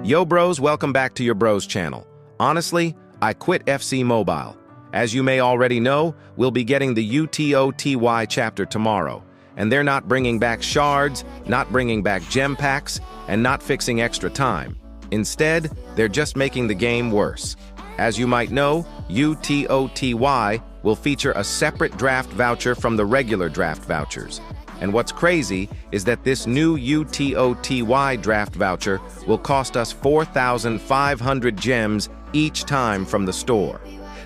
Yo bros, welcome back to your bros channel. Honestly, I quit FC Mobile. As you may already know, we'll be getting the UTOTY chapter tomorrow, and they're not bringing back shards, not bringing back gem packs, and not fixing extra time. Instead, they're just making the game worse. As you might know, UTOTY will feature a separate draft voucher from the regular draft vouchers. And what's crazy is that this new UTOTY draft voucher will cost us 4,500 gems each time from the store.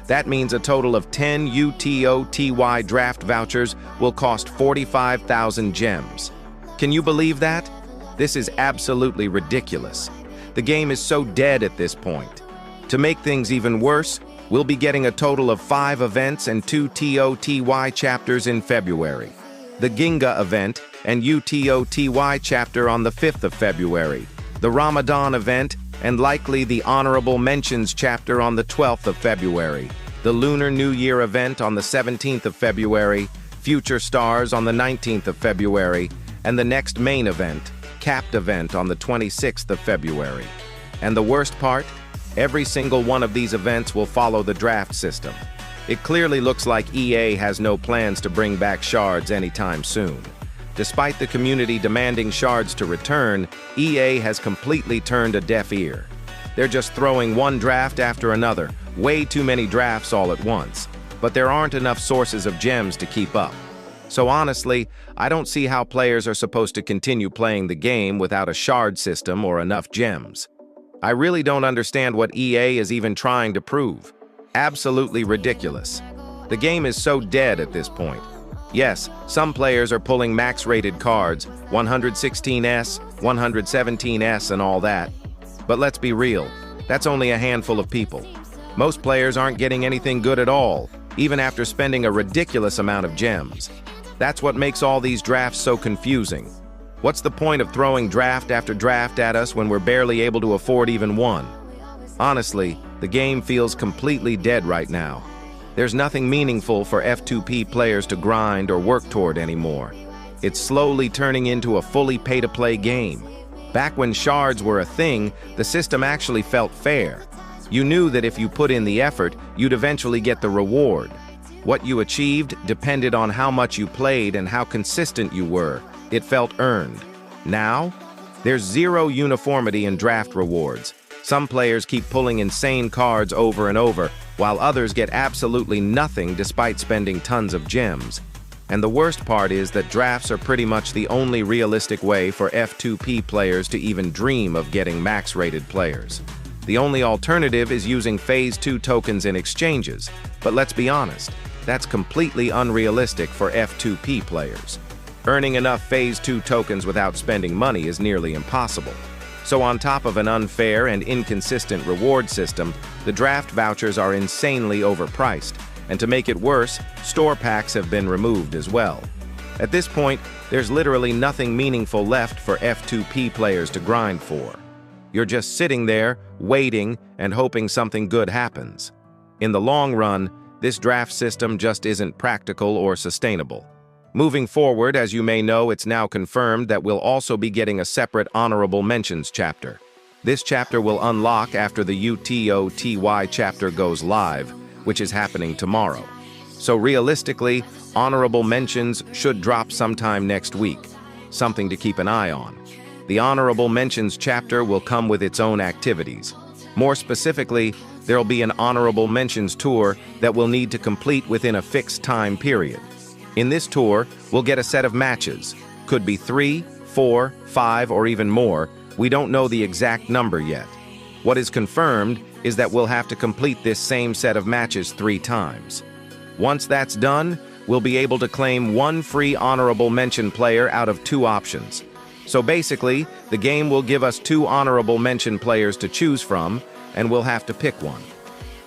That means a total of 10 UTOTY draft vouchers will cost 45,000 gems. Can you believe that? This is absolutely ridiculous. The game is so dead at this point. To make things even worse, we'll be getting a total of 5 events and 2 TOTY chapters in February. The Ginga event and UTOTY chapter on the 5th of February, the Ramadan event, and likely the Honorable Mentions chapter on the 12th of February, the Lunar New Year event on the 17th of February, Future Stars on the 19th of February, and the next main event, Capped event on the 26th of February. And the worst part? Every single one of these events will follow the draft system. It clearly looks like EA has no plans to bring back shards anytime soon. Despite the community demanding shards to return, EA has completely turned a deaf ear. They're just throwing one draft after another, way too many drafts all at once. But there aren't enough sources of gems to keep up. So honestly, I don't see how players are supposed to continue playing the game without a shard system or enough gems. I really don't understand what EA is even trying to prove. Absolutely ridiculous. The game is so dead at this point. Yes, some players are pulling max-rated cards, 116S, 117S, and all that. But let's be real, that's only a handful of people. Most players aren't getting anything good at all, even after spending a ridiculous amount of gems. That's what makes all these drafts so confusing. What's the point of throwing draft after draft at us when we're barely able to afford even one? Honestly, the game feels completely dead right now. There's nothing meaningful for F2P players to grind or work toward anymore. It's slowly turning into a fully pay-to-play game. Back when shards were a thing, the system actually felt fair. You knew that if you put in the effort, you'd eventually get the reward. What you achieved depended on how much you played and how consistent you were. It felt earned. Now, there's zero uniformity in draft rewards. Some players keep pulling insane cards over and over, while others get absolutely nothing despite spending tons of gems. And the worst part is that drafts are pretty much the only realistic way for F2P players to even dream of getting max-rated players. The only alternative is using Phase 2 tokens in exchanges, but let's be honest, that's completely unrealistic for F2P players. Earning enough Phase 2 tokens without spending money is nearly impossible. So on top of an unfair and inconsistent reward system, the draft vouchers are insanely overpriced, and to make it worse, store packs have been removed as well. At this point, there's literally nothing meaningful left for F2P players to grind for. You're just sitting there, waiting, and hoping something good happens. In the long run, this draft system just isn't practical or sustainable. Moving forward, as you may know, it's now confirmed that we'll also be getting a separate Honorable Mentions chapter. This chapter will unlock after the UTOTY chapter goes live, which is happening tomorrow. So realistically, Honorable Mentions should drop sometime next week, something to keep an eye on. The Honorable Mentions chapter will come with its own activities. More specifically, there'll be an Honorable Mentions tour that we'll need to complete within a fixed time period. In this tour, we'll get a set of matches. Could be 3, 4, 5, or even more. We don't know the exact number yet. What is confirmed is that we'll have to complete this same set of matches 3 times. Once that's done, we'll be able to claim 1 free honorable mention player out of 2 options. So basically, the game will give us 2 honorable mention players to choose from, and we'll have to pick one.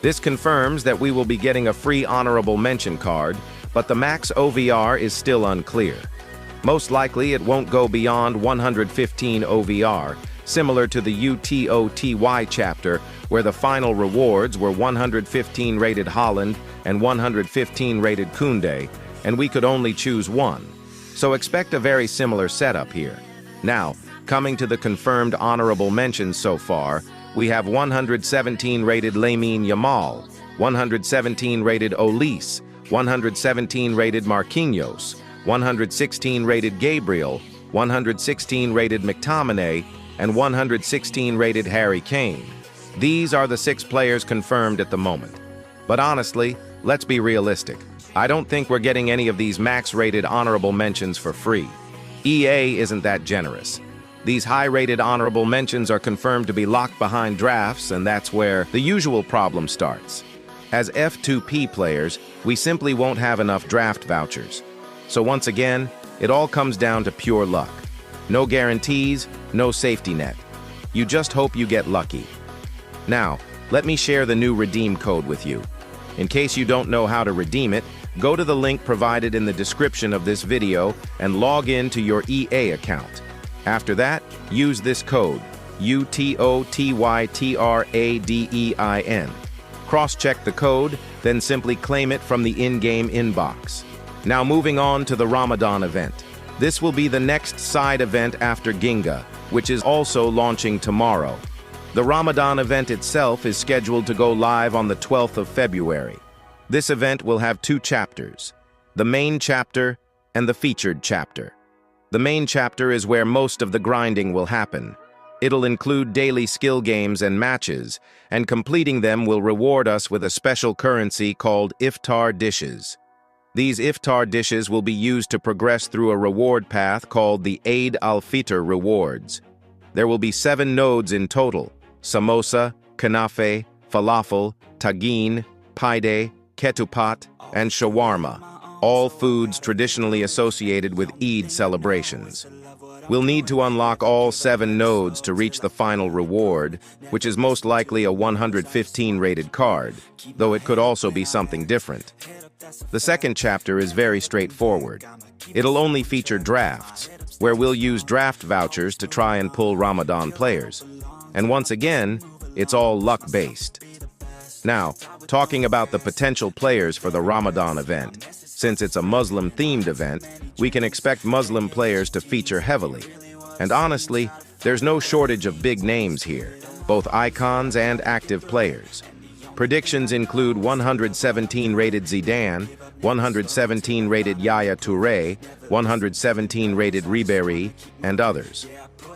This confirms that we will be getting a free honorable mention card, but the max OVR is still unclear. Most likely it won't go beyond 115 OVR, similar to the UTOTY chapter, where the final rewards were 115 rated Holland and 115 rated Koundé, and we could only choose one. So expect a very similar setup here. Now, Coming to the confirmed honorable mentions so far, we have 117 rated Lamine Yamal, 117 rated Olise, 117 rated Marquinhos, 116 rated Gabriel, 116 rated McTominay, and 116 rated Harry Kane. These are the 6 players confirmed at the moment. But honestly, let's be realistic. I don't think we're getting any of these max-rated honorable mentions for free. EA isn't that generous. These high-rated honorable mentions are confirmed to be locked behind drafts, and that's where the usual problem starts. As F2P players, we simply won't have enough draft vouchers. So once again, it all comes down to pure luck. No guarantees, no safety net. You just hope you get lucky. Now, let me share the new redeem code with you. In case you don't know how to redeem it, go to the link provided in the description of this video and log in to your EA account. After that, use this code, UTOTYTRADEIN. Cross-check the code, then simply claim it from the in-game inbox. Now moving on to the Ramadan event. This will be the next side event after Ginga, which is also launching tomorrow. The Ramadan event itself is scheduled to go live on the 12th of February. This event will have 2 chapters, the main chapter and the featured chapter. The main chapter is where most of the grinding will happen. It'll include daily skill games and matches, and completing them will reward us with a special currency called iftar dishes. These iftar dishes will be used to progress through a reward path called the Eid al-Fitr rewards. There will be 7 nodes in total: samosa, kanafe, falafel, tagine, paide, ketupat, and shawarma, all foods traditionally associated with Eid celebrations. We'll need to unlock all 7 nodes to reach the final reward, which is most likely a 115 rated card, though it could also be something different. The second chapter is very straightforward. It'll only feature drafts, where we'll use draft vouchers to try and pull Ramadan players. And once again, it's all luck-based. Now, talking about the potential players for the Ramadan event, since it's a Muslim-themed event, we can expect Muslim players to feature heavily. And honestly, there's no shortage of big names here, both icons and active players. Predictions include 117 rated Zidane, 117 rated Yaya Touré, 117 rated Ribéry, and others.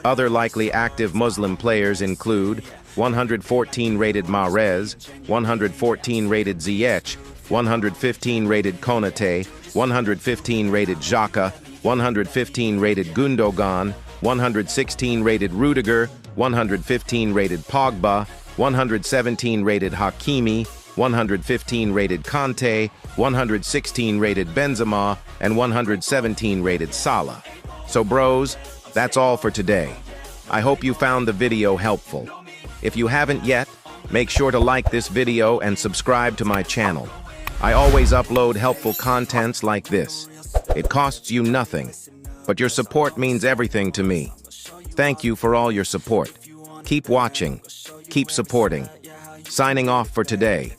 Other likely active Muslim players include 114 rated Mahrez, 114 rated Ziyech, 115 rated Konate, 115 rated Xhaka, 115 rated Gundogan, 116 rated Rudiger, 115 rated Pogba, 117 rated Hakimi, 115 rated Kante, 116 rated Benzema, and 117 rated Salah. So bros, that's all for today. I hope you found the video helpful. If you haven't yet, make sure to like this video and subscribe to my channel. I always upload helpful contents like this. It costs you nothing, but your support means everything to me. Thank you for all your support. Keep watching, keep supporting. Signing off for today.